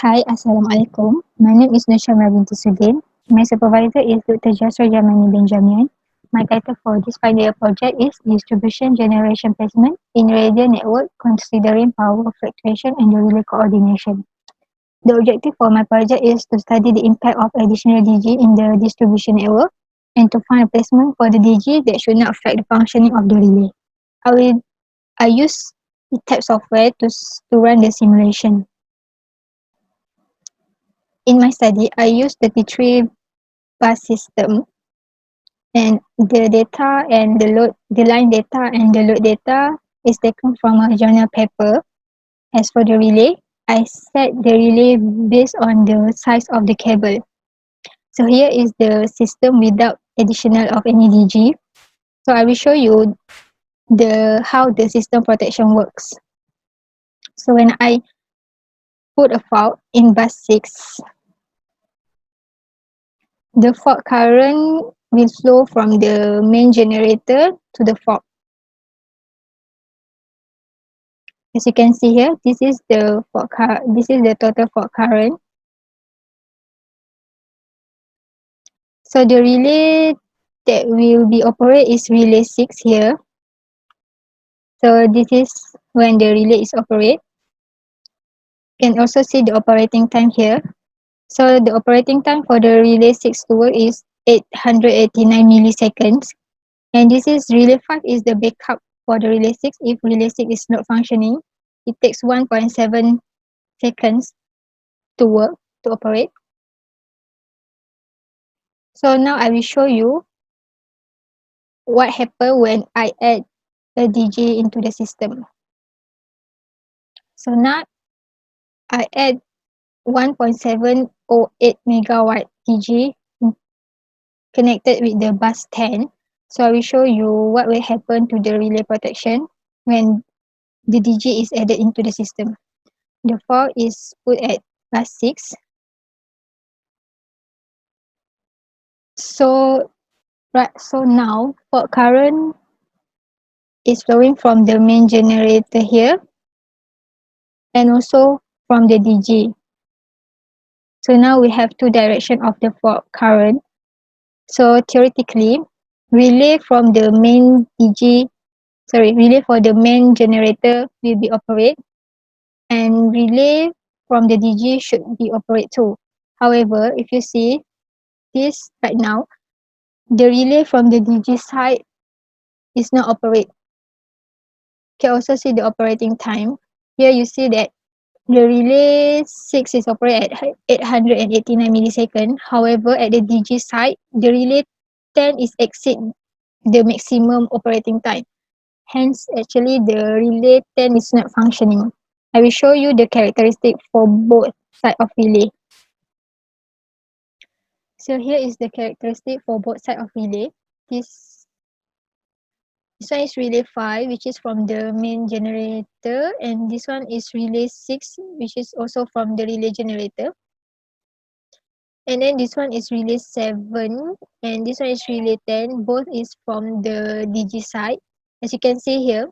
Hi, Assalamualaikum. My name is Nushama binti Sudin. My supervisor is Dr. Jasra Jamani Benjamin. My title for this final year project is Distribution Generation Placement in Radial Network considering power fluctuation and the relay coordination. The objective for my project is to study the impact of additional DG in the distribution network and to find a placement for the DG that should not affect the functioning of the relay. I use ETAP software to run the simulation. In my study, I use the T3 bus system, and the data and the line data and the load data is taken from a journal paper. As for the relay, I set the relay based on the size of the cable. So here is the system without additional of any DG. So I will show you how the system protection works. So when I put a fault in bus 6, the fault current will flow from the main generator to the fault. As you can see here, this is the total fault current. So the relay that will be operate is relay 6 here. So this is when the relay is operate. You can also see the operating time here. So the operating time for the relay 6 to work is 889 milliseconds. And this is relay 5 is the backup for the relay 6. If relay 6 is not functioning, it takes 1.7 seconds to work, to operate. So now I will show you what happened when I add a DG into the system. So now I add 1.708 megawatt DG connected with the bus 10. So I will show you what will happen to the relay protection when the DG is added into the system. The fault is put at bus 6. So now fault current is flowing from the main generator here and also from the DG. So now we have two directions of the fault current. So theoretically, relay for the main generator will be operate, and relay from the DG should be operate too. However, if you see this right now, the relay from the DG side is not operate. You can also see the operating time. Here you see that the relay 6 is operate at 889 milliseconds. However, at the DG side, the relay 10 is exceed the maximum operating time. Hence, actually, the relay 10 is not functioning. I will show you the characteristic for both side of relay. So here is the characteristic for both side of relay. This one is relay 5, which is from the main generator, and this one is relay 6, which is also from the relay generator. And then this one is relay 7, and this one is relay 10. Both is from the DG side. As you can see here,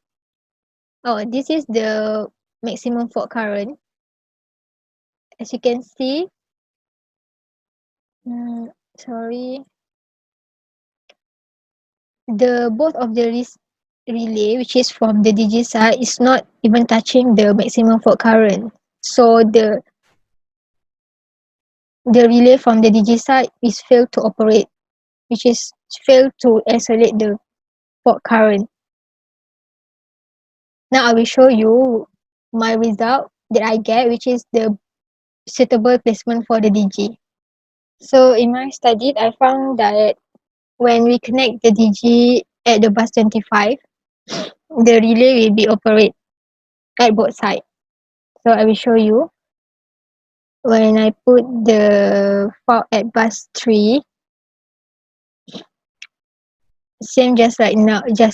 this is the maximum fault current. As you can see, both of the relay, which is from the DG side, is not even touching the maximum fault current. So the relay from the DG side is failed to operate, which is failed to isolate the fault current. Now I will show you my result that I get, which is the suitable placement for the DG. So in my study, I found that when we connect the DG at the bus 25, the relay will be operate at both sides. So I will show you. When I put the fault at bus 3, same just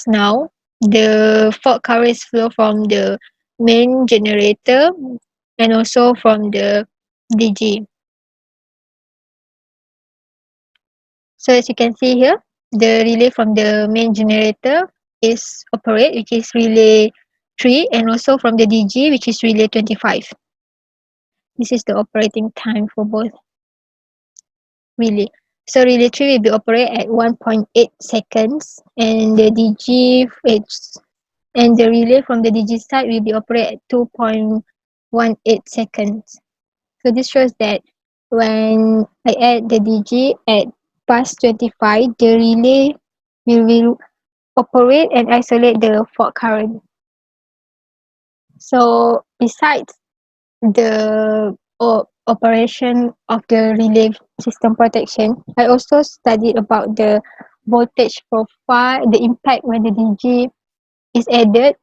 now, the fault current is flow from the main generator and also from the DG. So as you can see here, the relay from the main generator is operate, which is relay 3, and also from the DG, which is relay 25. This is the operating time for both relay. So relay 3 will be operate at 1.8 seconds, and the DG and the relay from the DG side will be operate at 2.18 seconds. So this shows that when I add the DG at bus 25, the relay will operate and isolate the fault current. So besides the operation of the relay system protection, I also studied about the voltage profile, the impact when the DG is added,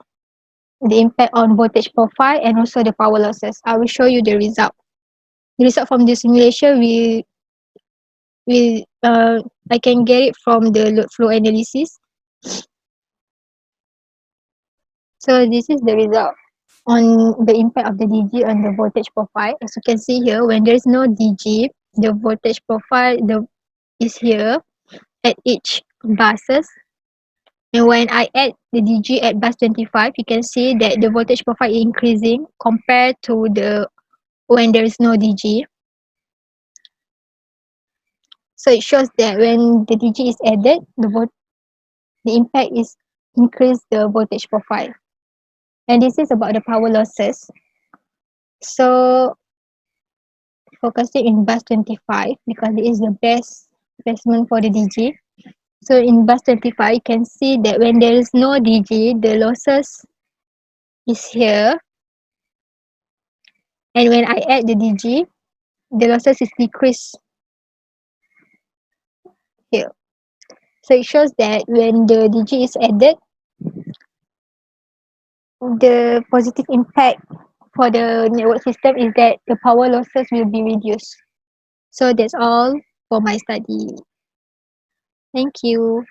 the impact on voltage profile, and also the power losses. I will show you the result. The result from the simulation will I can get it from the load flow analysis. So this is the result on the impact of the DG on the voltage profile. As you can see here, when there is no DG, the voltage profile is here at each buses. And when I add the DG at bus 25, you can see that the voltage profile is increasing compared to the when there is no DG. So it shows that when the DG is added, the impact is increase the voltage profile. And this is about the power losses. So focusing in bus 25 because it is the best placement for the DG. So in bus 25, you can see that when there is no DG, the losses is here. And when I add the DG, the losses is decreased here. So it shows that when the DG is added, the positive impact for the network system is that the power losses will be reduced. So that's all for my study. Thank you.